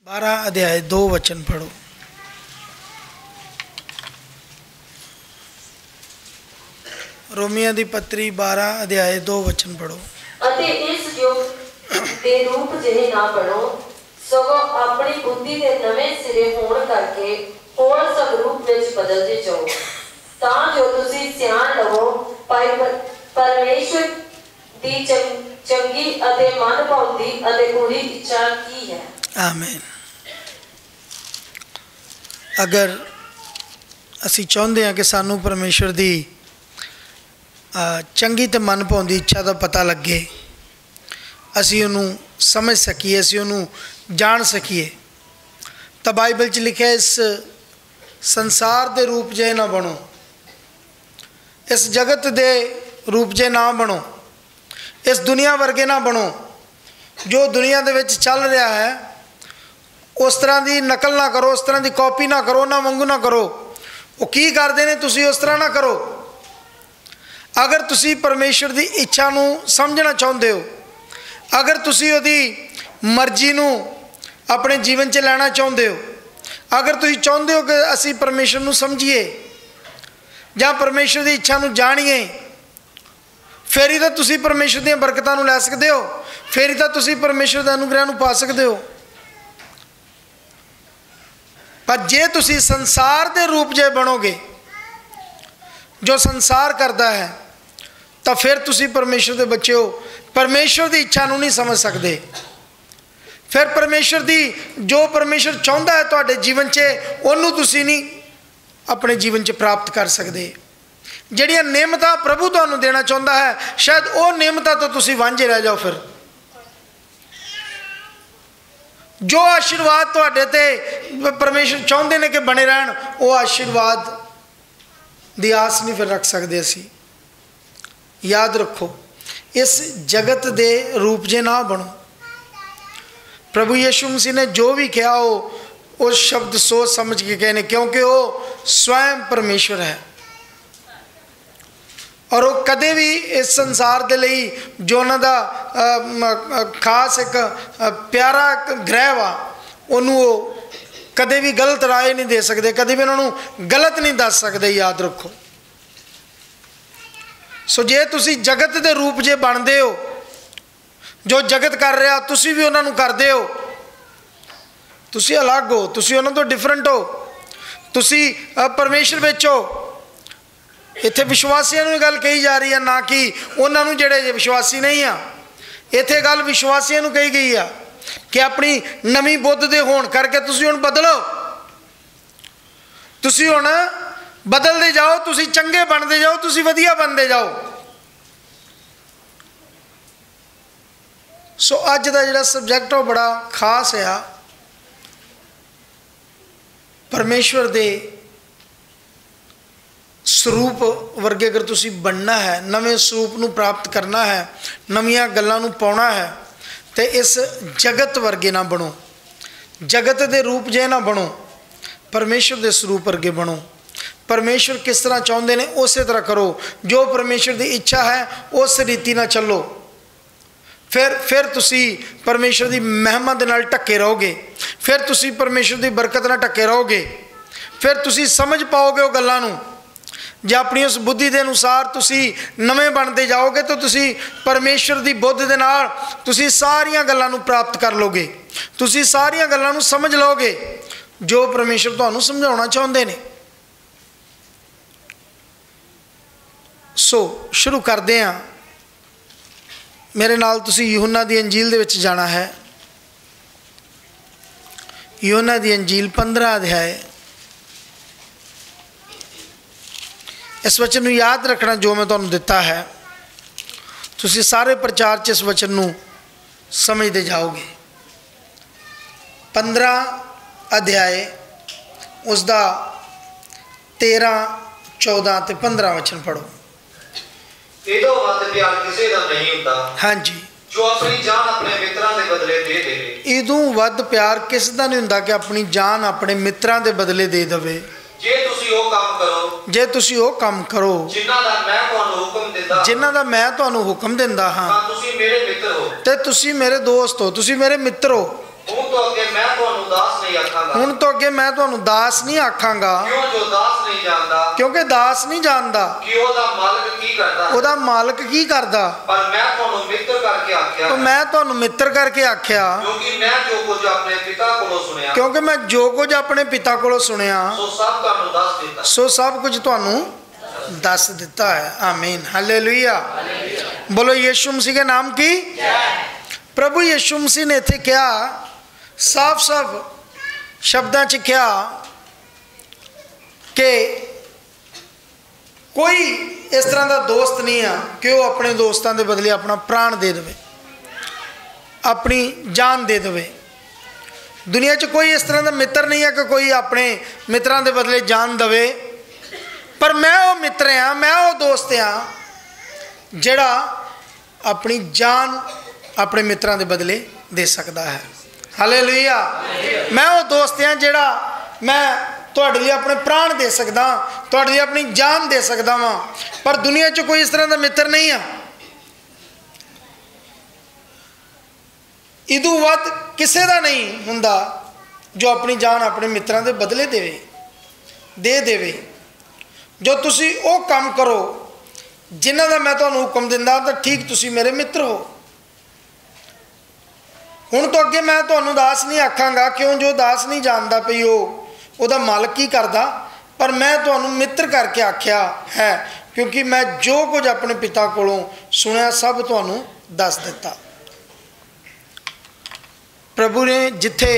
12 अध्याय 2 वचन पढ़ो। रोमिया दी पत्री 12 अध्याय 2 वचन पढ़ो। अते इस युग दे रूप ਜਿਹੇ ना बनो, सगों अपनी बुद्धि के नवे सिरे होण करके होर स्वरूप विच बदलते जाओ, तां जो तुसीं सियाण लवो परमेश्वर दी चंगी अते मन भाउंदी अते पूरी इच्छा की है। आमीन। अगर असी चाहते हैं कि सानू परमेश्वर की चंगी तो मन भाउंदी इच्छा का पता लगे, असी उन्होंने समझ सकीए, असी उन्होंने जान सकीए, तो बाइबल च लिखा इस संसार के रूप जे ना बनो, इस जगत के रूप जे ना बनो, इस दुनिया वर्गे ना बनो। जो दुनिया दे विच चल रहा है उस तरह की नकल ना करो, उस तरह की कॉपी ना करो, ना वांगू ना करो। वो की करते हैं तुसी उस तरह ना करो। अगर तुसी परमेश्वर की इच्छा नू समझना चाहते हो, अगर तुसी उहदी मर्जी नू अपने जीवन च लेना चाहते हो, अगर तुसी चाहते हो कि असी परमेश्वर नू समझिए या परमेश्वर की इच्छा नू जानिए, फिर ही तो तुसी परमेश्वर दी बरकतां नू लै सकते हो, फिर ही तो तुसी परमेश्वर के अनुग्रह नू पा सकते हो। पर जे तुसी संसार के रूप जे बनोगे, जो संसार करता है, तो फिर तुसी परमेश्वर के बच्चे हो, परमेश्वर की इच्छा नू नहीं समझ सकते। फिर परमेश्वर की जो परमेश्वर चाहता है तुहाडे जीवन च, उन्होंने तुसी नहीं अपने जीवन च प्राप्त कर सकते। जिहड़ियां नेमतां प्रभु तुहानू देना चाहता है, शायद वो नेमतां तो तुसी वांझे रह जाओ। फिर जो आशीर्वाद तुहाडे ते परमेश्वर चाहते हैं कि बने रहन, वो आशीर्वाद दी आस नहीं फिर रख सकते असी। याद रखो, इस जगत दे रूप जे ना बनो। प्रभु यीशु मसीह ने जो भी कहा हो उस शब्द सोच समझ के कहने, क्योंकि वो स्वयं परमेश्वर है और वो कदे भी इस संसार के लिए जो उन्हों का खास एक प्यारा ग्रह वा, उन्होंने कदे भी गलत राय नहीं दे सकते, कदे भी उन्होंने गलत नहीं दस सकते। याद रखो। सो जे तुसी जगत के रूप जे बनते हो, जो जगत कर रहा तुसी भी उन्होंने करते हो, तुसी अलग हो, तुसी उन्होंने तो डिफरेंट हो, तुसी परमेश्वर विच हो। इत्थे विश्वासियों को गल कही जा रही है, ना कि उन्होंने जिहड़े विश्वासी नहीं आ। इत्थे गल विश्वासियों को कही गई है कि अपनी नवी बुद्ध दे होण करके तुसी हुण बदलो, तुसी हुण बदलते जाओ, तुसी चंगे बनते जाओ, तुसी वधिया बनते जाओ। सो अज का जिहड़ा सबजैक्ट वो बड़ा खास है। परमेश्वर दे स्वरूप वर्गे अगर तुसी बनना है, नवे स्वरूप नू प्राप्त करना है, नवीं गल्लां नू पाउणा है, तो इस जगत वर्गे ना बनो, जगत के रूप जे ना बनो, परमेश्वर के स्वरूप वर्गे बनो। परमेश्वर किस तरह चाहते हैं उस तरह करो, जो परमेश्वर की इच्छा है उस रीति ना चलो। फिर तुसी परमेश्वर की महिमा दे नाल ढके रहोगे, फिर तुसी परमेश्वर की बरकत नाल ढके रहोगे, फिर तुसी समझ पाओगे वो गल्लां नू। जे अपनी उस बुद्धि के अनुसार तुसी नवे बनते जाओगे तो तुसी परमेश्वर की बुद्ध के नाल तुसी सारियां गल्लां नू प्राप्त कर लोगे, तुसी सारियां गल्लां नू समझ लोगे जो परमेश्वर तुहानू समझाउणा चाहुंदे ने। सो शुरू करते हैं। मेरे नाल तुसी यूहन्ना दी अंजील दे विच जाना है। यूहन्ना दी अंजील 15 अध्याय। इस वचन नू याद रखना जो मैं तुहानू दिता है, तुसी सारे प्रचार च इस वचन नू समझते जाओगे। 15 अध्याय उसका 13, 14 ते 15 वचन पढ़ो। इदों वध प्यार किसे दा नहीं हुंदा। हाँ जी। जो अपनी जान अपने मित्रां दे बदले दे देवे। इदों वध प्यार किस दा नहीं हुंदा कि अपनी जान अपने मित्रां दे बदले दे देवे। जे तुसी वो काम करो, जे तुसी वो काम करो जिन्हां दा मैं तुहानू हुक्म दिंदा, जिन्हां दा मैं तुहानू हुक्म दिंदा हां, तां तुसी मेरे मित्र हो ते तुसी मेरे दोस्त हो, तुसी मेरे मित्र हो। हुण तो अगे मैं तुहानू दास नहीं आखांगा। ਹੁਣ ਤੋਂ ਅੱਗੇ ਮੈਂ ਤੁਹਾਨੂੰ ਦਾਸ ਨਹੀਂ ਆਖਾਂਗਾ, क्यों जो दास नहीं जानता ਕਿਉਂਕਿ ਦਾਸ ਨਹੀਂ ਜਾਣਦਾ कि ओदा मालिक की करदा है। ਉਹਦਾ ਮਾਲਕ ਕੀ ਕਰਦਾ। पर मैं तुहानू मित्र करके आख्या तो मैं ਤੁਹਾਨੂੰ ਮਿੱਤਰ ਕਰਕੇ ਆਖਿਆ, क्योंकि मैं जो कुछ अपने पिता कोलों सुनिया ਕਿਉਂਕਿ ਮੈਂ ਜੋ ਕੁਝ ਆਪਣੇ ਪਿਤਾ ਕੋਲੋਂ ਸੁਣਿਆ सो सब तुहानू दस दिता। ਸੋ ਸਭ ਕੁਝ ਤੁਹਾਨੂੰ ਦੱਸ ਦਿੱਤਾ ਹੈ। आमीन, हालेलुया। बोलो यीशु मसीह के नाम की। प्रभु यीशु मसीह ने इत्थे क्या साफ साफ शब्दां च क्या कि कोई इस तरह का दोस्त नहीं है कि वह अपने दोस्तों के बदले अपना प्राण दे दे, अपनी जान दे दे। दुनिया च कोई इस तरह का मित्र नहीं है कि कोई अपने मित्रों के बदले जान दे, पर मैं वो मित्र हाँ, मैं वो दोस्त हाँ जिहड़ा अपनी जान अपने मित्रों के बदले दे सकता है। हालेलुया। मैं वो दोस्त हाँ जिहड़ा मैं तुहाडे लिए अपने प्राण दे सकदा, तुहाडे लिए अपनी जान दे सकदा वां, पर दुनिया च कोई इस तरह का मित्र नहीं है। इदू वध किसी का नहीं हुंदा जो अपनी जान अपने मित्रों के बदले दे देवे। जो तुसी वो काम करो जिन्हां दा मैं तुहानूं हुक्म दिंदा तो ठीक तुसी मेरे मित्र हो। हुण तो अगे मैं तुहानूं दास नहीं आखांगा, क्यों जो दास नहीं जानता पई ਉਹਦਾ मालक की करदा, पर मैं तुहानूं मित्र करके आख्या है क्योंकि मैं जो कुछ अपने पिता कोलों सुनिया सब तुहानूं दस दिता। प्रभु ने जिथे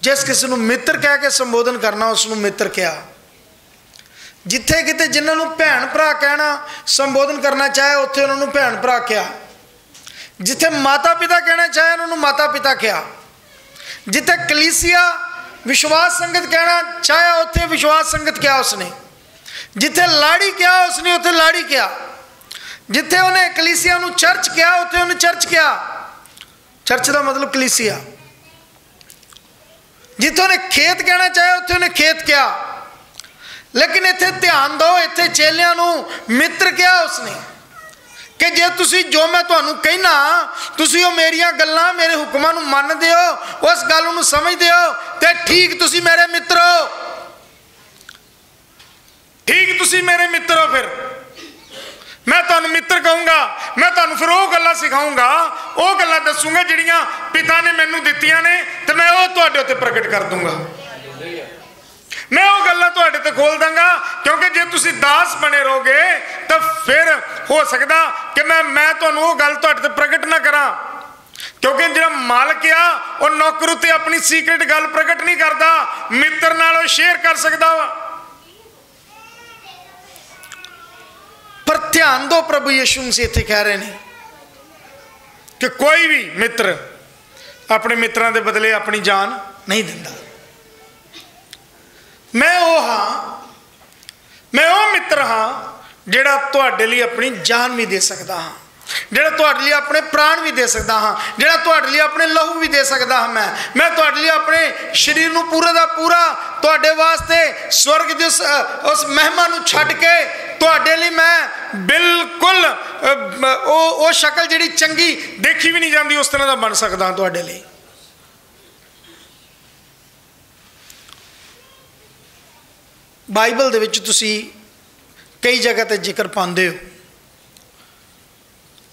जिस किसी नूं मित्र कह के संबोधन करना उसनूं मित्र कहा, जिथे किते जिन्होंने भैन भरा कहना संबोधन करना चाहे उत्थे उन्होंने भैन भरा कहा, जिथे माता पिता कहना चाहे उन्होंने माता पिता कहा, जिथे कलीसिया विश्वास संगत कहना चाहे उत्थे विश्वास संगत कहा उसने, जिथे लाड़ी कहा उसने उत्थे लाड़ी कहा, जिथे उन्हें कलीसिया नूं चर्च कहा उत्थे उन्हें चर्च कहा। चर्च का मतलब कलीसिया। जिथे उन्हें खेत कहना चाहे उत्थे उन्हें खेत कहा। लेकिन इत्थे ध्यान दो, इत्थे चेलियां नूं मित्र कहा उसने कि जे तुसी जो मैं तुहानूं कहना तुसी वो मेरियां गल्लां मेरे हुक्मां नूं मनदे हो, उस गल नूं समझदे हो ते ठीक तुसी मेरे मित्र हो। ठीक तुसी मेरे मित्र हो। फिर मैं तुहानूं मित्र कहूँगा, मैं तुहानूं फिर वो गल्लां सिखाऊँगा, वो गल्लां दसूँगा जिहड़ियां पिता ने मैनूं दित्तियां ने ते मैं वो तुहाडे उत्ते प्रगट कर दूँगा। मैं वो गल्लां तुहाडे ते खोल दूँगा, क्योंकि जे तुसी दास बने रहोगे तो फिर हो सकता कि मैं तुहानूं वो गल तुहाडे ते प्रगट ना करा, क्योंकि जिहड़ा मालक आ वो नौकर उत्ते अपनी सीक्रेट गल प्रगट नहीं करता, मित्र नाल वो शेयर कर सकदा वा। पर ध्यान दो, प्रभु यीशु मसीह इत्थे कह रहे हैं कि कोई भी मित्र अपने मित्रों के बदले अपनी जान नहीं दिंदा। मैं वो हाँ, मैं वो मित्र हाँ जिहड़ा तुहाडे लिए अपनी जान भी दे सकता हाँ, जिहड़ा तुहाडे लिए अपने प्राण भी दे सकता हाँ, जिहड़ा तुहाडे लिए अपने लहू भी दे सकता हाँ। मैं तुहाडे लिए अपने शरीर नूं पूरा दा पूरा तुहाडे वास्ते स्वर्ग दी उस महिमा नूं छड्ड के तुहाडे लिए मैं बिल्कुल वो शक्ल जिहड़ी चंगी देखी भी नहीं जाती उस तरह दा बन सकदा हाँ तुहाडे लिए। बाइबल दे विच तुसी कई जगह ते जिक्र पाते हो,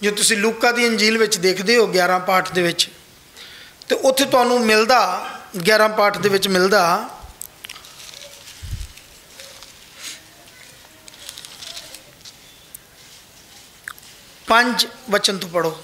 जो तुसी लूका दी अंजील विच देखते हो 11 पाठ दे विच, ते उत्थे तुहानूं मिलदा 11 पाठ दे विच मिलदा 5 वचन तो पढ़ो,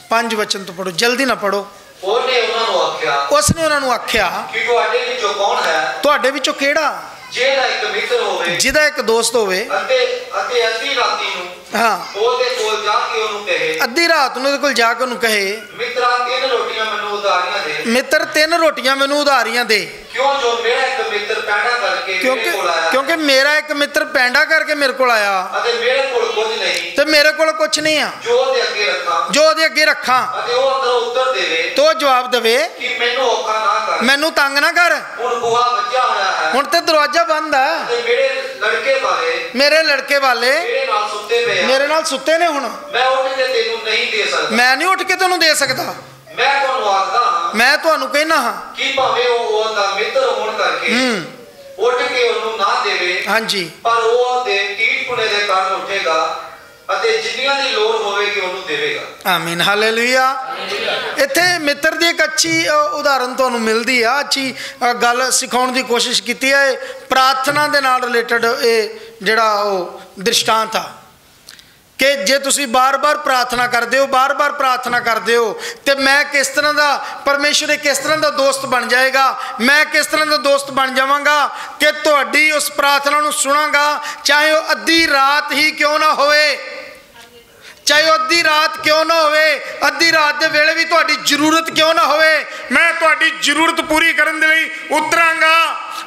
5 वचन तो पढ़ो, जल्दी ना पढ़ो। उसने उन्होंने आख्या कि तुहाडे विचों कौन है, तुहाडे विचों केड़ा जेड़ा एक मित्र होवे, जिहदा एक दोस्त होवे अते अद्धी राती नूं हाँ ओदे कोल जाके ओनू कहे, अद्धी रात नूं ओदे कोल जाके ओनू कहे मित्रा 3 रोटियां मैनूं उधारियां दे, मित्र 3 रोटियां मैनूं उधारियां दे, क्यों जो मेरा एक मित्र पैंडा करके मेरे कोल आया, क्योंकि मेरा एक मित्र पैंडा करके मेरे कोल आया अते मेरे कोल कुछ नहीं, ते मेरे कोल कुछ नहीं आ जो ओदे अगे रखां, जो ओदे अगे रखां, अते ओ अंदर उत्तर देवे तो जवाब देवे कि मैनूं औखा ना कर, मैनूं तंग ना कर, हुण बुआ वज्जा होया है, हुण ते दरवाजा बंद है, अते मेरे लड़के वाले मेरे नाल सुते ने, हुण मैं उठ के तेनूं नहीं दे सकदा, मैं नहीं उठ के तेनूं दे सकदा, मैं तुहानूं आखदा हां मैं तुहानू कहना हाँ कि भावें ਉਹ ਦਾ ਮਿੱਤਰ ਹੋਣ ਕਰਕੇ ਉੱਠ ਕੇ ਉਹਨੂੰ ਨਾ ਦੇਵੇ ਹਾਂਜੀ ਪਰ ਉਹ ਦੇ ਕੀਟਪੁਣੇ ਦੇ ਕਾਰਨ ਉੱਠੇਗਾ ਅਤੇ ਜਿੰਨੀਆਂ ਦੀ ਲੋੜ ਹੋਵੇਗੀ ਉਹਨੂੰ ਦੇਵੇਗਾ ਆਮੀਨ ਹਾਲੇਲੂਇਆ ਇੱਥੇ ਮਿੱਤਰ ਦੀ ਇੱਕ ਅੱਛੀ ਉਦਾਹਰਨ ਤੁਹਾਨੂੰ ਮਿਲਦੀ ਆ ਅੱਛੀ ਗੱਲ ਸਿਖਾਉਣ ਦੀ ਕੋਸ਼ਿਸ਼ ਕੀਤੀ ਹੈ ਪ੍ਰਾਰਥਨਾ ਦੇ ਨਾਲ ਰਿਲੇਟਡ ਇਹ ਜਿਹੜਾ ਉਹ ਦ੍ਰਿਸ਼ਟਾਂਤ ਆ कि जे तुसी बार बार प्रार्थना करते हो बार बार प्रार्थना करते हो तो मैं किस तरह का परमेश्वर किस तरह का दोस्त बन जाएगा मैं किस तरह का दोस्त बन जावांगा कि तुहाडी उस प्रार्थना नूं सुनांगा चाहे वह अद्धी रात ही क्यों ना होवे चाहे वह अद्धी रात क्यों ना होवे अद्धी रात के वेले भी तुहाडी जरूरत क्यों ना होवे मैं तुहाडी जरूरत पूरी करने के लिए उतरांगा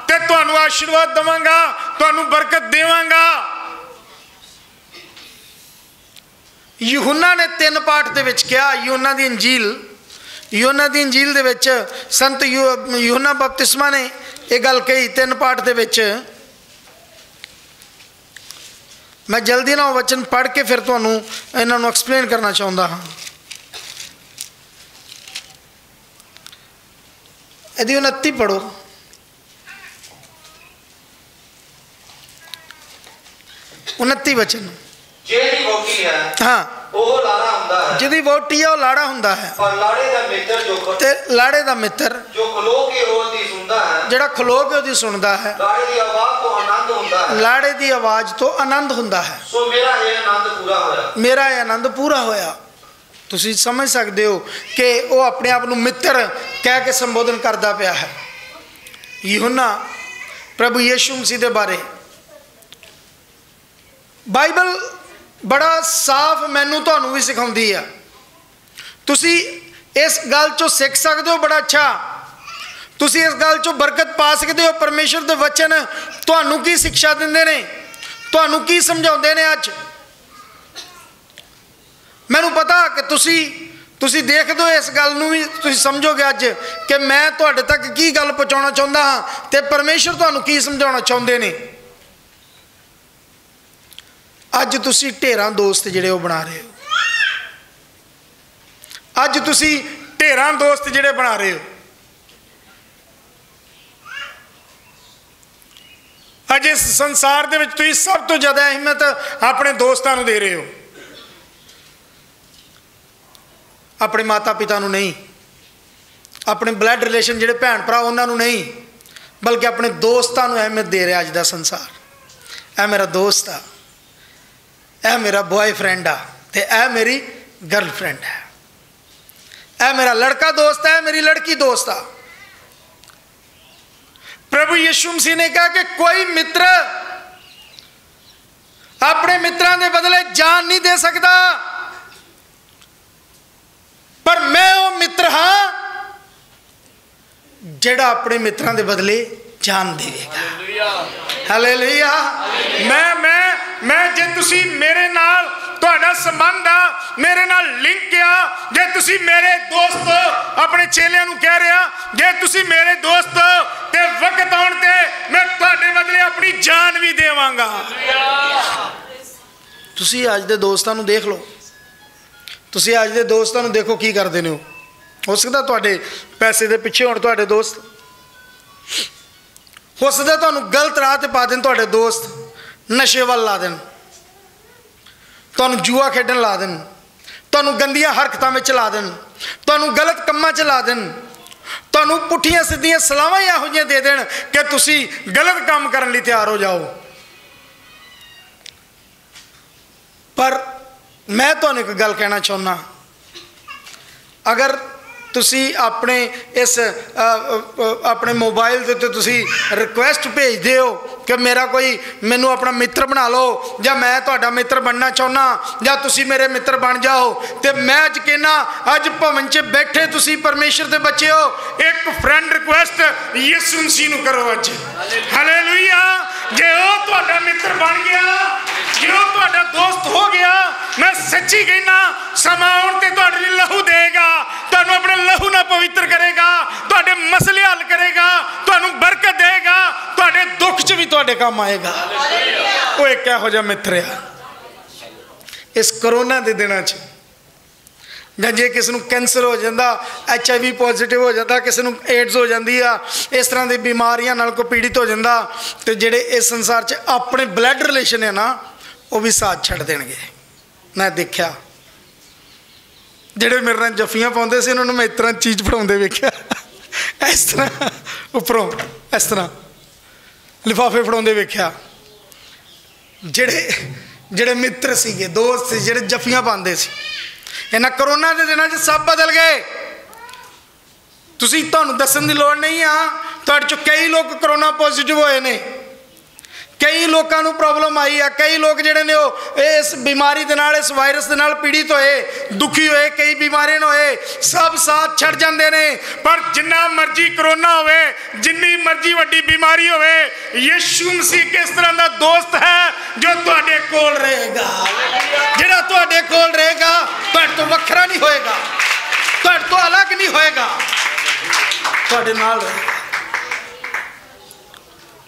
ते तुहानूं आशीर्वाद देवांगा तुहानूं बरकत देवांगा। यूहन्ना ने 3 पाठ दे विच कहा यूहन्ना दी इंजील दे विच संत यूहन्ना बपतिस्मा ने ये गल कही 3 पाठ दे विच मैं जल्दी ना वचन पढ़ के फिर तुहानूं इन्हां नूं एक्सप्लेन करना चाहुंदा हाँ इहदी 29 पढ़ो 29 वचन जेदी वोटी है हाँ ਉਹ ਲਾੜਾ ਹੁੰਦਾ ਹੈ ਜਿਹਦੀ ਵੋਟੀ ਹੈ ਉਹ ਲਾੜਾ ਹੁੰਦਾ ਹੈ ਪਰ ਲਾੜੇ ਦਾ ਮਿੱਤਰ ਤੇ ਲਾੜੇ ਦਾ ਮਿੱਤਰ ਜੋ ਖਲੋ ਕੇ ਉਹਦੀ ਸੁਣਦਾ ਹੈ ਜਿਹੜਾ ਖਲੋ ਕੇ ਉਹਦੀ ਸੁਣਦਾ ਹੈ ਲਾੜੇ ਦੀ ਆਵਾਜ਼ ਤੋਂ ਆਨੰਦ ਹੁੰਦਾ ਹੈ ਲਾੜੇ ਦੀ ਆਵਾਜ਼ ਤੋਂ ਆਨੰਦ ਹੁੰਦਾ ਹੈ ਸੋ ਮੇਰਾ ਇਹ ਆਨੰਦ ਪੂਰਾ ਹੋਇਆ ਮੇਰਾ ਇਹ ਆਨੰਦ ਪੂਰਾ ਹੋਇਆ। ਤੁਸੀਂ ਸਮਝ ਸਕਦੇ ਹੋ ਕਿ ਉਹ ਆਪਣੇ ਆਪ ਨੂੰ ਮਿੱਤਰ ਕਹਿ ਕੇ ਸੰਬੋਧਨ ਕਰਦਾ ਪਿਆ ਹੈ। यूहन्ना प्रभु यीशु मसीह के बारे बाइबल बड़ा साफ मैनू तुहानू भी सिखाउंदी है तुसी इस गल चो सीख सकते हो बड़ा अच्छा तुसी इस गल चो बरकत पा सकते हो। परमेश्वर के वचन तुहानू की शिक्षा दिंदे ने तुहानू की समझाउंदे ने अज मैनू पता कि तुसी देख दो इस गल नूं भी तुसी समझोगे अज कि मैं तुहाडे तक की गल पहुँचाउणा चाहुंदा हाँ ते परमेश्वर तुहानू की समझाउणा चाहुंदे ने। अज तुसी ढेरां दोस्त जिहड़े वो बना रहे हो अज तुसी ढेरां दोस्त जिहड़े बना रहे हो अज इस संसार दे विच तुसी सब तो ज़्यादा अहमियत अपने दोस्तां नूं दे रहे हो अपने माता पिता नूं नहीं अपने ब्लड रिलेशन जिहड़े भैन भरा उन्हां नूं नहीं बल्कि अपने दोस्तां नूं अहमियत दे रहा अज दा संसार। ऐ मेरा दोस्त आ ऐ मेरा बॉयफ्रेंड आ ते ऐ मेरी गर्लफ्रेंड है ऐ मेरा लड़का दोस्त है मेरी लड़की दोस्त आ। प्रभु यीशु मसीह ने कहा कि कोई मित्र अपने मित्रों के बदले जान नहीं दे सकता पर मैं वो मित्र हाँ जेड़ा अपने मित्रों के बदले जान देगा। हालेलुया। मैं जे तुसी मेरे नाल तुहाडा संबंध आ मेरे नाल लिंक आ जे तुसी मेरे दोस्त अपने चेलियां नूं कह रहे जे तुसी मेरे दोस्त ते वक्त आउण ते मैं तुहाडे बदले अपनी जान भी देवांगा। तुसी अज दे दोस्तां नूं देख लो तुसी अज दे दोस्तां नूं देखो की करदे ने हो सकदा तुहाडे पैसे दे पिछे होण तुहाडे दोस्त हो सकदा तुहानूं गलत राह ते पा देण तुहाडे दोस्त नशे वाल ला देन तुहानूं जुआ खेडन ला देन तुहानूं गंदियां हरकतां विच ला देन तुहानूं गलत कम्मां च ला देन तुहानूं पुठियां सीधियां सलाहां इहो जिहियां दे देण कि तुसी गलत काम करन लई तैयार हो जाओ। पर मैं तुहानूं एक गल कहना चाहुंदा अगर तुसी अपने इस अपने मोबाइल के तुसी रिक्वेस्ट भेजते हो कि मेरा कोई मैनू अपना मित्र बना लो या मैं तुहाडा मित्र बनना चाहुंदा या तुसी मेरे मित्र बन जाओ तो मैं अज कहना अज भवन च बैठे तुसी परमेश्वर के बच्चे हो एक फ्रेंड रिक्वेस्ट यीशु मसीह नूं करो अज। हालेलुया। जे वो तुहाडा मित्र बन गया जे वो तुहाडा दोस्त हो गया मैं सच्ची कहना समा आउण ते तुहाडे लई लहू देगा तुहानूं अपने लहू नाल पवित्र करेगा तुहाडे मसले हल करेगा तुहानूं बरकत देगा तुहाडे दुख च भी तुहाडे काम आएगा। वो एक इहो जिहा मित्र आ इस करोना के दिनों च ਜਾਂ ਜੇ ਕਿਸੇ ਨੂੰ ਕੈਂਸਰ ਹੋ ਜਾਂਦਾ, HIV ਪੋਜ਼ਿਟਿਵ ਹੋ ਜਾਂਦਾ, ਕਿਸੇ ਨੂੰ ਏਡਜ਼ ਹੋ ਜਾਂਦੀ ਆ, ਇਸ ਤਰ੍ਹਾਂ ਦੀ ਬਿਮਾਰੀਆਂ ਨਾਲ ਕੋਈ ਪੀੜਿਤ ਹੋ ਜਾਂਦਾ, ਤੇ ਜਿਹੜੇ ਇਸ ਸੰਸਾਰ 'ਚ ਆਪਣੇ ਬਲੱਡ ਰਿਲੇਸ਼ਨ ਹੈ ਨਾ, ਉਹ ਵੀ ਸਾਥ ਛੱਡ ਦੇਣਗੇ। ਮੈਂ ਦੇਖਿਆ ਜਿਹੜੇ ਮੇਰੇ ਨਾਲ ਜੱਫੀਆਂ ਪਾਉਂਦੇ ਸੀ, ਉਹਨਾਂ ਨੂੰ ਮੈਂ ਇਸ ਤਰ੍ਹਾਂ ਚੀਜ਼ ਫੜਾਉਂਦੇ ਵੇਖਿਆ, ਇਸ ਤਰ੍ਹਾਂ ਉੱਪਰੋਂ ਇਸ ਤਰ੍ਹਾਂ ਲਿਫਾਫੇ ਫੜਾਉਂਦੇ ਵੇਖਿਆ। ਜਿਹੜੇ ਮਿੱਤਰ ਸੀਗੇ, ਦੋਸਤ ਸੀ, ਜਿਹੜੇ ਜੱਫੀਆਂ ਪਾਉਂਦੇ ਸੀ, ਇਹਨਾਂ ਕਰੋਨਾ ਦੇ ਦਿਨਾਂ 'ਚ ਸਭ ਬਦਲ ਗਏ। ਤੁਹਾਨੂੰ ਦੱਸਣ ਦੀ ਲੋੜ ਨਹੀਂ ਆ, ਤੁਹਾਡੇ 'ਚੋਂ ਕਈ ਲੋਕ ਕਰੋਨਾ ਪੋਜ਼ਿਟਿਵ ਹੋਏ ਨੇ, ਕਈ ਲੋਕਾਂ ਨੂੰ ਪ੍ਰੋਬਲਮ ਆਈ ਆ, ਕਈ ਲੋਕ ਜਿਹੜੇ ਨੇ ਉਹ ਇਸ ਬਿਮਾਰੀ ਦੇ ਨਾਲ, ਇਸ ਵਾਇਰਸ ਦੇ ਨਾਲ ਪੀੜਿਤ ਹੋਏ, ਦੁਖੀ ਹੋਏ, ਕਈ ਬਿਮਾਰੀਆਂ ਹੋਏ, ਸਭ ਸਾਥ ਛੱਡ ਜਾਂਦੇ ਨੇ। ਪਰ ਜਿੰਨਾ ਮਰਜੀ ਕਰੋਨਾ ਹੋਵੇ, ਜਿੰਨੀ ਮਰਜੀ ਵੱਡੀ ਬਿਮਾਰੀ ਹੋਵੇ, ਯਿਸੂ ਮਸੀਹ ਕਿਸ ਤਰ੍ਹਾਂ ਦਾ ਦੋਸਤ ਹੈ ਜੋ ਤੁਹਾਡੇ ਕੋਲ ਰਹੇਗਾ, ਜਿਹੜਾ ਤੁਹਾਡੇ ਕੋਲ ਰਹੇਗਾ, ਤੁਹਾਡੇ ਤੋਂ ਵੱਖਰਾ ਨਹੀਂ ਹੋਏਗਾ, ਤੁਹਾਡੇ ਤੋਂ ਅਲੱਗ ਨਹੀਂ ਹੋਏਗਾ, ਤੁਹਾਡੇ ਨਾਲ ਰਹੇਗਾ।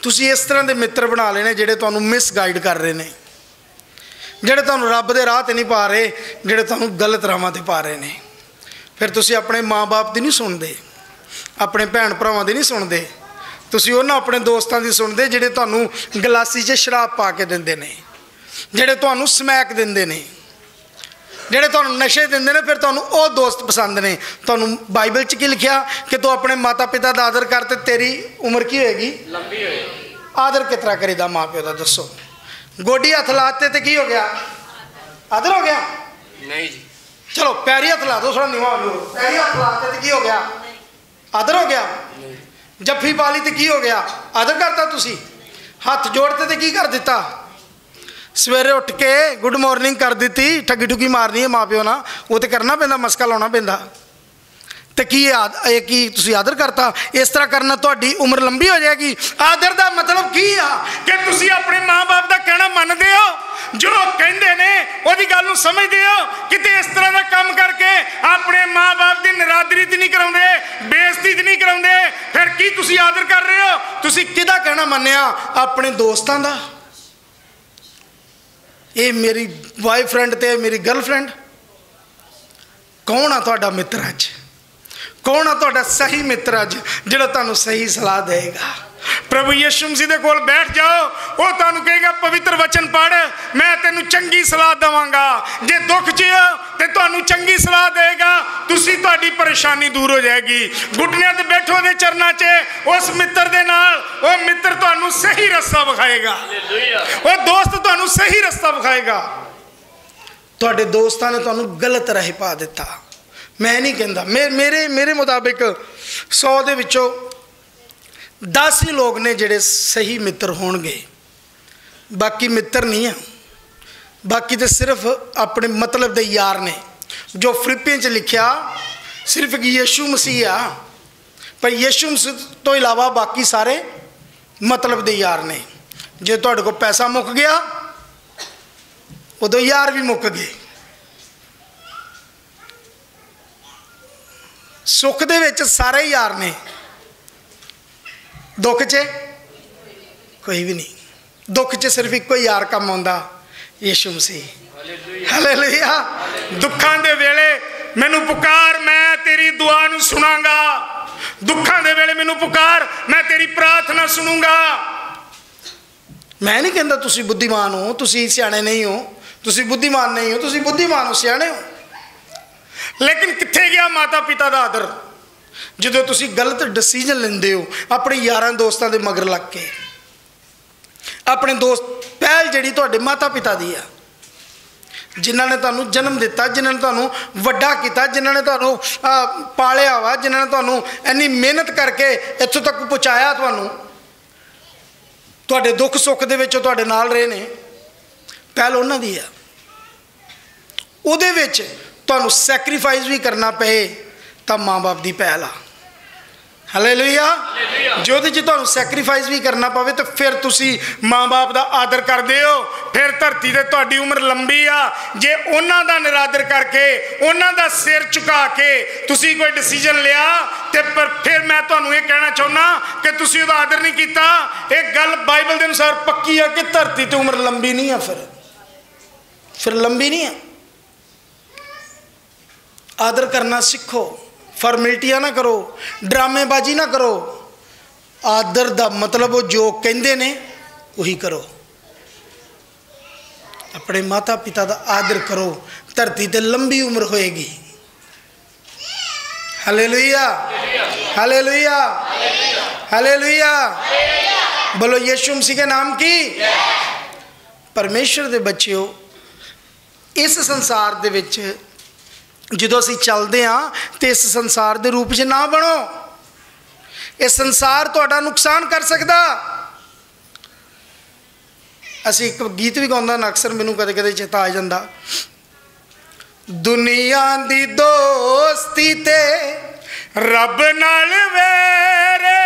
ਤੁਸੀਂ ਇਸ ਤਰ੍ਹਾਂ ਦੇ ਮਿੱਤਰ ਬਣਾ ਲੈਣੇ ਜਿਹੜੇ ਤੁਹਾਨੂੰ ਮਿਸਗਾਈਡ ਕਰ ਰਹੇ ਨੇ, ਜਿਹੜੇ ਤੁਹਾਨੂੰ ਰੱਬ ਦੇ ਰਾਹ 'ਤੇ ਨਹੀਂ ਪਾ ਰਹੇ, ਜਿਹੜੇ ਤੁਹਾਨੂੰ ਗਲਤ ਰਾਹਾਂ 'ਤੇ ਪਾ ਰਹੇ ਨੇ। ਫਿਰ ਤੁਸੀਂ ਆਪਣੇ ਮਾਂ-ਬਾਪ ਦੀ ਨਹੀਂ ਸੁਣਦੇ, ਆਪਣੇ ਭੈਣ ਭਰਾਵਾਂ ਦੀ ਨਹੀਂ ਸੁਣਦੇ, ਤੁਸੀਂ ਉਹਨਾਂ ਆਪਣੇ ਦੋਸਤਾਂ ਦੀ ਸੁਣਦੇ ਜਿਹੜੇ ਤੁਹਾਨੂੰ ਗਲਾਸੀ 'ਚ ਸ਼ਰਾਬ ਪਾ ਕੇ ਦਿੰਦੇ ਨੇ, ਜਿਹੜੇ ਤੁਹਾਨੂੰ ਸਮੈਕ ਦਿੰਦੇ ਨੇ, ਜਿਹੜੇ ਤੁਹਾਨੂੰ ਨਸ਼ੇ ਦਿੰਦੇ ਨੇ। ਫਿਰ ਤੁਹਾਨੂੰ ਉਹ ਦੋਸਤ ਪਸੰਦ ਨੇ। ਤੁਹਾਨੂੰ ਬਾਈਬਲ 'ਚ ਕੀ ਲਿਖਿਆ ਕਿ ਤੂੰ ਆਪਣੇ ਮਾਤਾ ਪਿਤਾ ਦਾ ਆਦਰ ਕਰ ਤੇ ਤੇਰੀ ਉਮਰ ਕੀ ਹੋਏਗੀ? ਲੰਬੀ ਹੋਏਗੀ। ਆਦਰ ਕਿਸ ਤਰ੍ਹਾਂ ਕਰੀਦਾ ਮਾਂ ਪਿਓ ਦਾ ਦੱਸੋ? ਗੋਡੀ ਹੱਥ ਲਾਤੇ ਤੇ ਕੀ ਹੋ ਗਿਆ? ਆਦਰ ਹੋ ਗਿਆ? ਨਹੀਂ ਜੀ। ਚਲੋ ਪੈਰੀ ਹੱਥ ਲਾ ਦੋ, ਥੋੜਾ ਨੀਵਾਂ ਹੋ ਜਾਓ। ਪੈਰੀ ਹੱਥ ਲਾਤੇ ਤੇ ਕੀ ਹੋ ਗਿਆ? ਆਦਰ ਹੋ ਗਿਆ? ਜੱਫੀ ਪਾ ਲਈ ਤੇ ਕੀ ਹੋ ਗਿਆ? ਆਦਰ ਕਰਤਾ ਤੁਸੀਂ। ਹੱਥ ਜੋੜਤੇ ਤੇ ਕੀ ਕਰ ਦਿੱਤਾ? ਸਵੇਰੇ ਉੱਠ ਕੇ ਗੁੱਡ ਮਾਰਨਿੰਗ ਕਰ ਦਿੱਤੀ। ਠੱਗੀ ਠੁੱਗੀ ਮਾਰਨੀ ਹੈ ਮਾਂ ਪਿਓ ਨਾਲ, ਉਹ ਤੇ ਕਰਨਾ ਪੈਂਦਾ, ਮਸਕਾ ਲਾਉਣਾ ਪੈਂਦਾ। ਤੇ ਕੀ ਇਹ ਕੀ ਤੁਸੀਂ ਆਦਰ ਕਰਤਾ? ਇਸ ਤਰ੍ਹਾਂ ਕਰਨਾ ਤੁਹਾਡੀ ਉਮਰ ਲੰਬੀ ਹੋ ਜਾਏਗੀ। ਆਦਰ ਦਾ ਮਤਲਬ ਕੀ ਆ ਕਿ ਤੁਸੀਂ ਆਪਣੇ ਮਾਂ-ਬਾਪ ਦਾ ਕਹਿਣਾ ਮੰਨਦੇ ਹੋ, ਜੋ ਕਹਿੰਦੇ ਨੇ ਉਹਦੀ ਗੱਲ ਨੂੰ ਸਮਝਦੇ ਹੋ। ਕਿਤੇ ਇਸ ਤਰ੍ਹਾਂ ਦਾ ਕੰਮ ਕਰਕੇ ਆਪਣੇ ਮਾਂ-ਬਾਪ ਦੀ ਨਿਰਾਦਰੀ ਤੇ ਨਹੀਂ ਕਰਾਉਂਦੇ, ਬੇਇੱਜ਼ਤੀ ਤੇ ਨਹੀਂ ਕਰਾਉਂਦੇ। ਫਿਰ ਕੀ ਤੁਸੀਂ ਆਦਰ ਕਰ ਰਹੇ ਹੋ? ਤੁਸੀਂ ਕਿਹਦਾ ਕਹਿਣਾ ਮੰਨਿਆ? ਆਪਣੇ ਦੋਸਤਾਂ ਦਾ। ਇਹ ਮੇਰੀ ਬॉयਫ੍ਰੈਂਡ ਤੇ ਮੇਰੀ ਗਰਲਫ੍ਰੈਂਡ। ਕੌਣ ਆ ਤੁਹਾਡਾ ਮਿੱਤਰ ਅੱਜ? ਕੌਣ ਆ ਤੁਹਾਡਾ ਸਹੀ ਮਿੱਤਰ ਅੱਜ ਜਿਹੜਾ ਤੁਹਾਨੂੰ ਸਹੀ ਸਲਾਹ ਦੇਗਾ? ਪ੍ਰਭੂ ਯਿਸੂ ਮਸੀਹ ਦੇ ਕੋਲ ਬੈਠ ਜਾਓ, ਉਹ ਤੁਹਾਨੂੰ ਕਹੇਗਾ ਪਵਿੱਤਰ ਵਚਨ ਪੜ੍ਹ, ਮੈਂ ਤੈਨੂੰ ਚੰਗੀ ਸਲਾਹ ਦੇਵਾਂਗਾ। ਜੇ ਦੁੱਖ 'ਚ ਤੇ ਤੁਹਾਨੂੰ ਚੰਗੀ ਸਲਾਹ ਦੇਗਾ, ਤੁਹਾਡੀ ਪਰੇਸ਼ਾਨੀ ਦੂਰ ਹੋ ਜਾਏਗੀ। ਘੁਟਨਿਆਂ ਤੇ ਬੈਠੋ ਉਹਦੇ ਚਰਨਾਂ 'ਚ, ਉਸ ਮਿੱਤਰ ਦੇ ਨਾਲ। ਉਹ ਮਿੱਤਰ ਤੁਹਾਨੂੰ ਸਹੀ ਰਸਤਾ ਵਿਖਾਏਗਾ, ਉਹ ਦੋਸਤ ਤੁਹਾਨੂੰ ਸਹੀ ਰਸਤਾ ਵਿਖਾਏਗਾ। ਤੁਹਾਡੇ ਦੋਸਤਾਂ ਨੇ ਤੁਹਾਨੂੰ ਗਲਤ ਰਾਹ ਪਾ ਦਿੱਤਾ। ਮੈਂ ਨਹੀਂ ਕਹਿੰਦਾ, ਮੇਰੇ ਮੁਤਾਬਿਕ 100 ਦੇ ਵਿੱਚੋਂ 10 ਹੀ ਲੋਕ ਨੇ ਜਿਹੜੇ ਸਹੀ ਮਿੱਤਰ ਹੋਣਗੇ, ਬਾਕੀ ਮਿੱਤਰ ਨਹੀਂ ਆ। ਬਾਕੀ ਤਾਂ ਸਿਰਫ ਆਪਣੇ ਮਤਲਬ ਦੇ ਯਾਰ ਨੇ। ਜੋ ਫਿਲਿੱਪੀਆਂ 'ਚ ਲਿਖਿਆ ਸਿਰਫ ਇੱਕ ਯਿਸੂ ਮਸੀਹ ਆ, ਪਰ ਯਿਸੂ ਮਸੀਹ ਤੋਂ ਇਲਾਵਾ ਬਾਕੀ ਸਾਰੇ ਮਤਲਬ ਦੇ ਯਾਰ ਨੇ। ਜੇ ਤੁਹਾਡੇ ਕੋਲ ਪੈਸਾ ਮੁੱਕ ਗਿਆ, ਉਦੋਂ ਯਾਰ ਵੀ ਮੁੱਕ ਗਏ। ਸੁੱਖ ਦੇ ਵਿੱਚ ਸਾਰੇ ਯਾਰ ਨੇ, ਦੁੱਖ 'ਚ ਕੋਈ ਵੀ ਨਹੀਂ। ਦੁੱਖ 'ਚ ਸਿਰਫ ਇੱਕੋ ਹੀ ਯਾਰ ਕੰਮ ਆਉਂਦਾ, ਯਿਸੂ ਮਸੀਹ। ਹਾਲੇਲੂਇਆ। ਦੁੱਖਾਂ ਦੇ ਵੇਲੇ ਮੈਨੂੰ ਪੁਕਾਰ, ਮੈਂ ਤੇਰੀ ਦੁਆ ਨੂੰ ਸੁਣਾਂਗਾ। ਦੁੱਖਾਂ ਦੇ ਵੇਲੇ ਮੈਨੂੰ ਪੁਕਾਰ, ਮੈਂ ਤੇਰੀ ਪ੍ਰਾਰਥਨਾ ਸੁਣੂੰਗਾ। ਮੈਂ ਨਹੀਂ ਕਹਿੰਦਾ ਤੁਸੀਂ ਬੁੱਧੀਮਾਨ ਹੋ, ਤੁਸੀਂ ਸਿਆਣੇ ਨਹੀਂ ਹੋ। ਤੁਸੀਂ ਬੁੱਧੀਮਾਨ ਨਹੀਂ ਹੋ, ਤੁਸੀਂ ਬੁੱਧੀਮਾਨ ਹੋ, ਸਿਆਣੇ ਹੋ। ਲੇਕਿਨ ਕਿੱਥੇ ਗਿਆ ਮਾਤਾ ਪਿਤਾ ਦਾ ਆਦਰ? ਜਦੋਂ ਤੁਸੀਂ ਗਲਤ ਡਿਸੀਜਨ ਲੈਂਦੇ ਹੋ ਆਪਣੇ ਯਾਰਾਂ ਦੋਸਤਾਂ ਦੇ ਮਗਰ ਲੱਗ ਕੇ। ਆਪਣੇ ਦੋਸਤ, ਪਹਿਲ ਜਿਹੜੀ ਤੁਹਾਡੇ ਮਾਤਾ ਪਿਤਾ ਦੀ ਆ, ਜਿਨ੍ਹਾਂ ਨੇ ਤੁਹਾਨੂੰ ਜਨਮ ਦਿੱਤਾ, ਜਿਨ੍ਹਾਂ ਨੇ ਤੁਹਾਨੂੰ ਵੱਡਾ ਕੀਤਾ, ਜਿਨ੍ਹਾਂ ਨੇ ਤੁਹਾਨੂੰ ਪਾਲਿਆ ਵਾ, ਜਿਨ੍ਹਾਂ ਨੇ ਤੁਹਾਨੂੰ ਇੰਨੀ ਮਿਹਨਤ ਕਰਕੇ ਇੱਥੋਂ ਤੱਕ ਪਹੁੰਚਾਇਆ, ਤੁਹਾਡੇ ਦੁੱਖ ਸੁੱਖ ਦੇ ਵਿੱਚ ਤੁਹਾਡੇ ਨਾਲ ਰਹੇ ਨੇ। ਪਹਿਲ ਉਹਨਾਂ ਦੀ ਆ। ਉਹਦੇ ਵਿੱਚ ਤੁਹਾਨੂੰ ਸੈਕਰੀਫਾਈਸ ਵੀ ਕਰਨਾ ਪਏ ਤਾਂ ਮਾਂ-ਬਾਪ ਦੀ ਪਹਿਲ ਆ। ਹਾਲੇਲੂਇਆ। ਜੇ ਉਹਦੇ 'ਚ ਤੁਹਾਨੂੰ ਸੈਕਰੀਫਾਈਸ ਵੀ ਕਰਨਾ ਪਵੇ ਤਾਂ ਫਿਰ ਤੁਸੀਂ ਮਾਂ-ਬਾਪ ਦਾ ਆਦਰ ਕਰਦੇ ਹੋ। ਫਿਰ ਧਰਤੀ 'ਤੇ ਤੁਹਾਡੀ ਉਮਰ ਲੰਬੀ ਆ। ਜੇ ਉਹਨਾਂ ਦਾ ਨਿਰਾਦਰ ਕਰਕੇ, ਉਹਨਾਂ ਦਾ ਸਿਰ ਝੁਕਾ ਕੇ ਤੁਸੀਂ ਕੋਈ ਡਿਸੀਜਨ ਲਿਆ, ਤੇ ਪਰ ਫਿਰ ਮੈਂ ਤੁਹਾਨੂੰ ਇਹ ਕਹਿਣਾ ਚਾਹੁੰਦਾ ਕਿ ਤੁਸੀਂ ਉਹਦਾ ਆਦਰ ਨਹੀਂ ਕੀਤਾ। ਇਹ ਗੱਲ ਬਾਈਬਲ ਦੇ ਅਨੁਸਾਰ ਪੱਕੀ ਆ ਕਿ ਧਰਤੀ 'ਤੇ ਉਮਰ ਲੰਬੀ ਨਹੀਂ ਆ। ਫਿਰ ਲੰਬੀ ਨਹੀਂ ਆ। आदर करना सीखो, फॉर्मेलिटियां ना करो, ड्रामेबाजी ना करो। आदर का मतलब वो जो कहते ने वही करो। अपने माता पिता का आदर करो, धरती ते लंबी उम्र होएगी। Hallelujah, hallelujah, hallelujah. बोलो यीशु मसीह के नाम की। परमेश्वर के बच्चों, इस संसार दे विच जो असी चलते हाँ तो इस संसार के रूप च ना बनो। ये संसार तुहाडा नुकसान कर सकता। असी एक गीत भी गाउंदा ना, अक्सर मैनू कदे कदे चेता आ जाता, दुनिया दी दोस्ती ते रब नाल वेरे,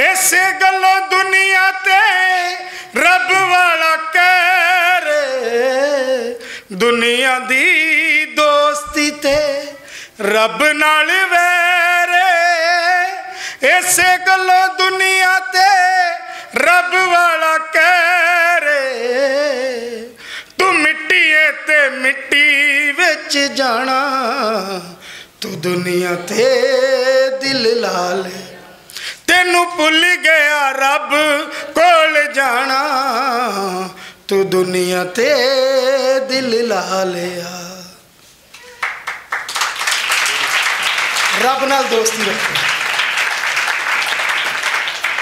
इसे गल्लों दुनिया ते रब वाला कहरे। दुनिया दी दोस्ती ते रब नाल वेरे, इसे गल्लों दुनिया ते रब वाला कहरे। तू मिट्टी है ते मिट्टी विच जाना, तू दुनिया ते दिल ला ले। तेनू भुल गया रब कोल जाना, तू दुनिया ते दिल ला लिया। रब नाल दोस्ती रखो,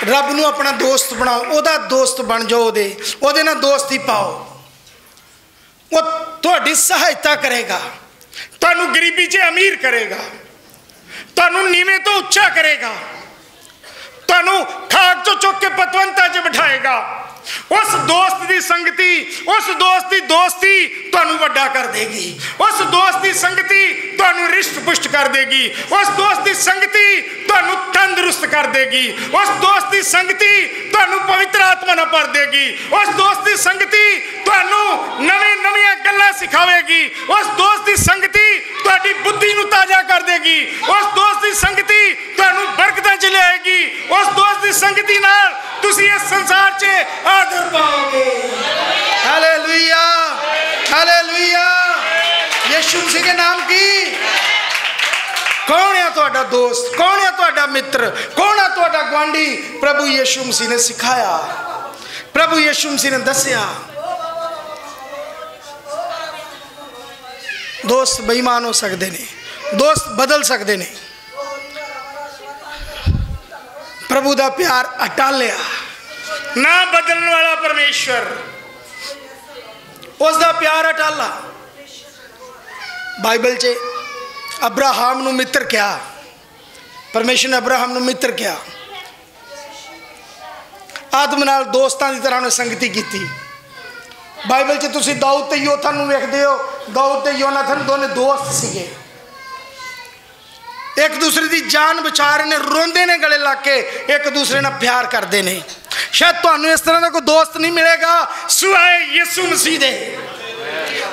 रब नू अपना दोस्त बनाओ, ओदा दोस्त बन जाओ, ओदे नाल दोस्ती पाओ। वो तुहाडी सहायता करेगा, तुहानू गरीबी च अमीर करेगा, तुहानू नीवें तो उच्चा करेगा, तुहानू खाक चो चुक के पतवंता च बिठाएगा। उस दोस्त की संगति, उस दोस्त की दोस्ती तुहानू वड्डा कर देगी। उस दोस्त की संगति तुहानू रिष्ट पुष्ट कर देगी। उस दोस्त की संगति तुहानू तंदुरुस्त कर देगी। उस दोस्त की संगति तुहानू पवित्र आत्मा नाल भर देगी। उस दोस्त की संगति तुहानू नवीं नवीं गल्लां सिखावेगी। उस दोस्त की संगति तुहाडी बुद्धि नू ताजा कर देगी। उस दोस्त की संगति तुहानू बरकतां च लियाएगी। उस दोस्त की संगति नाल तुसीं इस संसार च आदर पाओगे। हालेलुया, हालेलुया, यीशु मसीह के नाम की। कौन है तुहाडा दोस्त, कौन है तुहाडा मित्र, कौन है तुहाडा गुआंढी? प्रभु यीशु मसीह ने सिखाया, प्रभु यीशु मसीह ने दसिया। दोस्त बेईमान हो सकते हैं, दोस्त बदल सकते हैं। प्रभु का प्यार अटालिया ना बदलने वाला परमेश्वर, उसका प्यार अटाला। बाइबल च अब्राहम नू मित्र क्या, परमेश्वर ने अब्राहम नू मित्र क्या, आदम नाल दोस्तां दी तरह ने संगति की। बाइबल च तुसीं दाऊद ते योनाथन नू वेखदे हो। दाऊद ते योनाथन दोने दोस्त सीगे, एक दूसरे की जान बचा रहे ने, रोंदे ने गले ला के, एक दूसरे नाल प्यार करते हैं। शायद तुहानू इस तरह का कोई दोस्त नहीं मिलेगा सिवाय यीशु मसीह दे।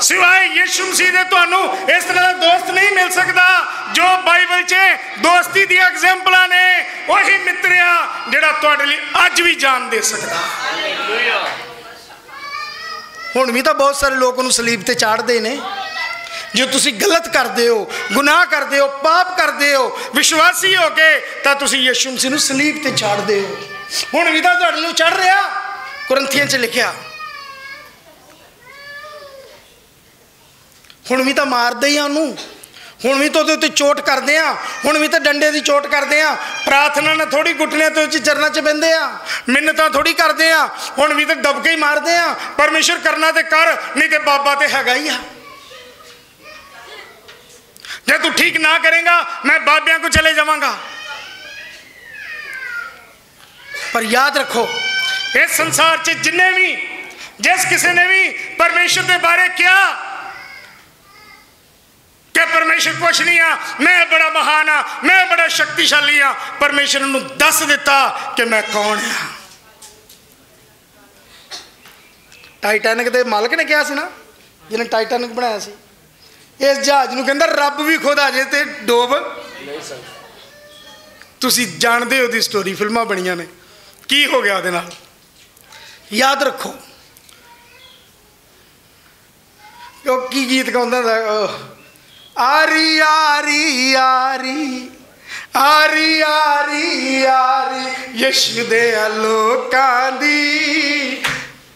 सिवाय यीशु मसीह दे तुहानू इस तरह का दोस्त नहीं मिल सकता जो बाइबल च दोस्ती दी एग्जाम्पलां ने। वही मित्र आ जिहड़ा तुहाडे लई अज भी जान दे सकदा। हुण भी तो बहुत सारे लोग उन्हें सलीब ते चाढ़ते हैं। जो तुसी गलत करते हो, गुनाह करते हो, पाप करते हो, विश्वासी हो के तो तुसी यीशु मसीह नूं सलीब ते चाढ़ते हो। हुण भी तो तुहाडे नूं चढ़ रहा। कुरंथियां च लिखिया, हुण भी तो मारदे ही उन्होंने, हुण भी तो उहदे चोट करते हैं, हुण भी तो डंडे की चोट करते हैं। प्रार्थना ने थोड़ी घुटने तो चरणा च बहिंदे हैं, मिन्नतां थोड़ी करते हैं, हुण भी तो दबके ही मारते हैं। परमेश्वर करना तो कर, नहीं तो बाबा तो हैगा ही आ। जे तू ठीक ना करेगा मैं बाबिया को चले जावांगा। पर याद रखो, इस संसार च जिन्ने भी, जिस किसी ने भी परमेश्वर के बारे क्या कि परमेश्वर कुछ नहीं आ, मैं बड़ा महान हाँ, मैं बड़ा शक्तिशाली हाँ, परमेश्वर ने दस दिता कि मैं कौन हाँ। टाइटैनिक के मालिक ने कहा ना, जिन्हें टाइटैनिक बनाया सी, इस जहाज नूं कहंदा रब भी खुद आ जाए तो डोब नहीं सकदा। तुसीं जानते हो दी स्टोरी, फिल्मां बणियां ने, की हो गया उहदे नाल। याद रखो, की गीत गाउंदा आरी आरी आरी आरी आरी आरी यीशु दे लोकां दी,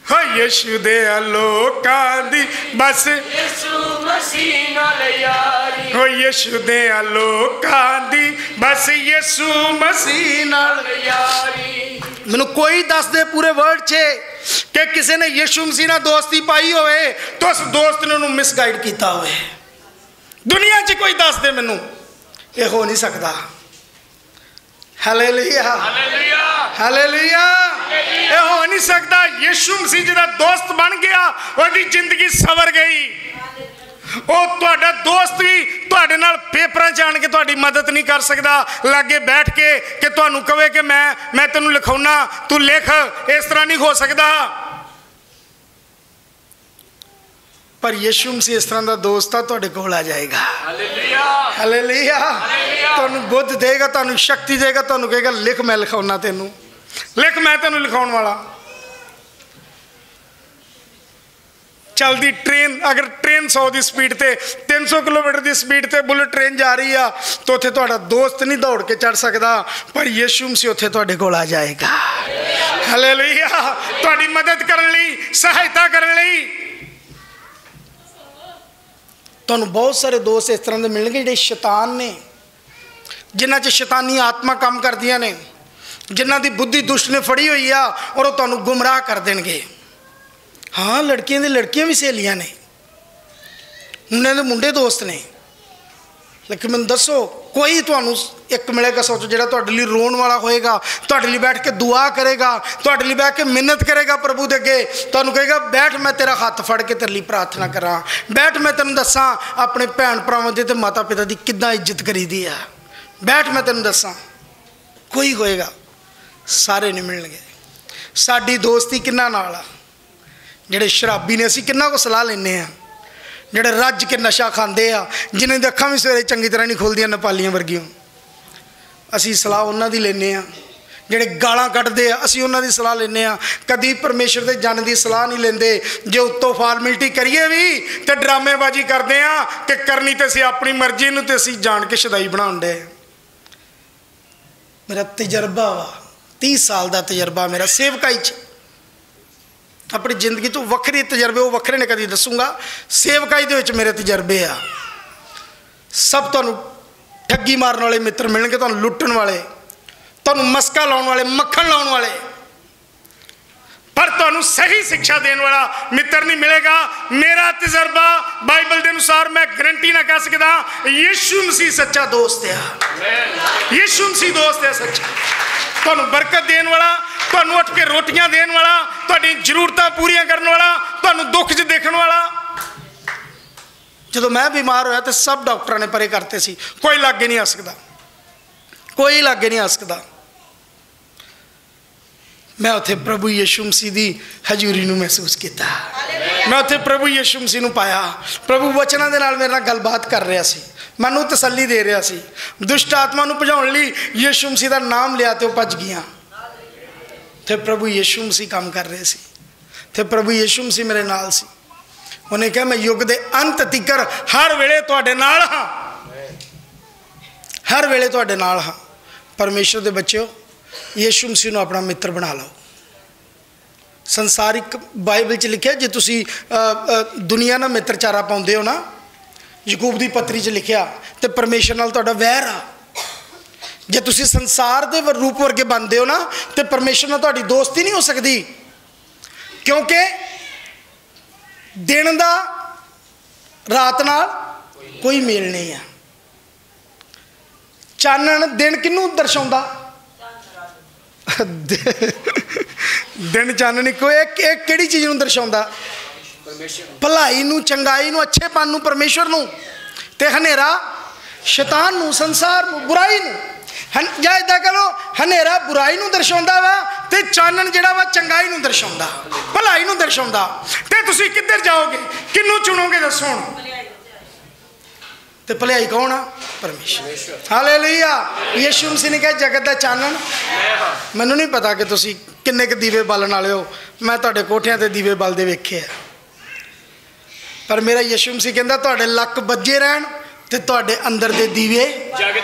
हो यीशु दे लोकां दी बस यीशु मसीह नाल यारी, हो यीशु दे लोकां दी बस यीशु मसीह नाल यारी। मैनू कोई दस दे पूरे वर्ल्ड चे कि किसी ने यीशु मसीह नाल दोस्ती पाई होवे तो उस दोस्त ने उन्होंने मिसगाइड किया होवे। दुनिया च कोई दस दे मैनू, ये हो नहीं सकता। हालेलुया हालेलुया, ये हो नहीं सकता। यीशु मसीह जिहदा दोस्त बन गया उसकी जिंदगी सवर गई। वो तुहाडा दोस्त भी तुहाडे नाल पेपरां च आण के तुहाडी मदद नहीं कर सकता, लागे बैठ के कि तुहानूं कहे कि मैं तैनूं लिखाउणा तू लिख, इस तरह नहीं हो सकता। पर यीशु मसीह इस तरह का दोस्त आ, तुहाडे कोल आ जाएगा। हालेलुया, तुहानूं बुद्ध देगा, तुहानूं शक्ति देगा, तुहानूं कहेगा लिख मैं लिखाउणा तैनूं, लिख मैं तैनूं लिखाउण वाला। चलती ट्रेन, अगर ट्रेन 100 की स्पीड से 300 किलोमीटर की स्पीड से बुलेट ट्रेन जा रही है तो उत्थे तुहाडा दोस्त नहीं दौड़ के चढ़ सकता, पर यीशु मसीह उत्थे तुहाडे कोल आ जाएगा। हालेलुया, तुहाडी मदद करने लई, सहायता करने लई। तुहानूं बहुत सारे दोस्त इस तरह के मिलणगे जिहड़े शैतान ने, जिन्हां च शैतानी आत्मा काम करदियां ने, जिन्हां दी बुद्धि दुष्ट ने फड़ी हुई आ और वो तुहानूं गुमराह कर देणगे। हाँ, लड़कियां दी लड़कियां भी सहेलियां ने, मुंडे दे मुंडे दोस्त ने, लेकिन मैनूं दसो कोई तुहानूं एक मिलेगा सोचो जिहड़ा तुहाडे लई रोण वाला होएगा, तुहाडे लई बैठ के दुआ करेगा, तुहाडे लई बैठ के मिन्नत करेगा प्रभु दे अगे, तुहानूं कहेगा बैठ मैं तेरा हाथ फड़ के तेरे लई प्रार्थना करा, बैठ मैं तैनूं दसां अपने भैन भरावां दी ते माता पिता दी किद्दां इज्जत करीदी आ, बैठ मैं तैनूं दसां। कोई होएगा, सारे नहीं मिलणगे। साडी दोस्ती किन्ना नाल आ? ਜਿਹੜੇ शराबी ने, असीं किन्ना को सलाह लेने आ, ਜਿਹੜੇ रज के नशा खाते आ, जिन्हां दी अखां भी सवेरे चंगी तरह नहीं खुलदियां नेपालियां वर्गियों, असीं सलाह उन्हां दी लेने आ। ਜਿਹੜੇ गालां कड्डदे आ असीं उन्हां दी सलाह लेने आ, कदी परमेश्वर दे जन दी सलाह नहीं लेंदे। जे उत्तों फॉर्मेलिटी करिए भी तो ड्रामेबाजी करते आ कि करनी तो असीं अपनी मर्जी नूं ते असीं जान के शदाई बनाउण डे। मेरा तजर्बा वा 30 साल का तजर्बा मेरा सेवकाई च, अपनी जिंदगी तो वक्रे तजर्बे वो वक्रे ने कभी दसूँगा। सेवकाई दे विच मेरे तजर्बे आ। सब तुहानूं ठगी मारन वाले मित्र मिलणगे, तुहानूं लुट्टण वाले, तुहानूं मस्का लाउण वाले, मक्खण लाउण वाले, पर तुहानूं सही शिक्षा देने वाला मित्र नहीं मिलेगा। मेरा तजर्बा बाइबल के अनुसार मैं गारंटी ना कह सकदा, यीशु मसीह सच्चा दोस्त है, यीशु मसीह दोस्त है सच्चा। तुहानूं बरकत देने वाला, तुहानूं उठ के रोटियां देने वाला, तुहाडी जरूरतां पूरियां करने वाला, तुहानूं दुख च देखण वाला। जदों मैं बीमार होया तो सब डॉक्टर ने परे करते सी, कोई लागे नहीं आ सकदा, कोई लागे नहीं आ सकदा। मैं उत्थे प्रभु यीशु मसीह की हजूरी नूं महसूस किया, मैं उत्थे प्रभु यीशु मसीह नूं पाया। प्रभु वचनां दे नाल मेरे नाल गलबात कर रहा सी, मैनूं तसल्ली दे रहा सी। दुष्ट आत्मा नूं भजाउण लई यीशु मसीह का नाम लिया तो भज गईयां। थे प्रभु यीशु मसीह काम कर रहे सी, थे प्रभु यीशु मसीह मेरे नाल सी। उन्हें कहा मैं युग दे अंत तिकर हर वेले तुहाडे नाल हां, हर वेले तुहाडे नाल हां। परमेश्वर दे बच्चों, यीशु मसीह नूं अपना मित्र बना लो। संसारिक बाइबल च लिखिया जे तुसी दुनिया नाल मित्रचारा पाउंदे हो ना, यकूब दी पत्री च लिखिया, तो परमेश्वर नाल तुहाडा वैर आ। जे तुसी संसार दे रूप वर्गे बनते हो ना तो परमेश्वर नाल तुहाडी दोस्ती नहीं हो सकती, क्योंकि दिन दा रात नाल कोई मेल नहीं है। चानण दिन किनू दर्शाउंदा? दिन चानण इक्को, एक किहड़ी चीज़ नूं दर्शाउंदा? भलाई नूं, चंगाई नूं, अच्छेपन नूं परमेश्वर नूं, ते हनेरा शैतान नूं, संसार नूं, बुराई नूं। या इदा करो हनेरा बुराई नूं दर्शाउंदा वा ते चानण जिहड़ा वा चंगाई नूं दर्शाउंदा, भलाई नूं दर्शाउंदा। ते तुसीं किधर जाओगे, किन्नू चुनोगे दसो हुण? ते भलाई कौन आ? परमेश्वर। हालेलुया। यीशु मसीह ने कहा जगत दा चानण। मैनूं नहीं पता कि तुसीं किन्ने क दीवे बालन वाले हो, मैं तुहाडे कोठियां ते दीवे बलदे वेखे आ, पर मेरा यीशु मसीह कहंदा तुहाडे लक बज्जे रहन ਤੇ ਤੁਹਾਡੇ ਅੰਦਰ ਦੇ ਦੀਵੇ ਜਗਦੇ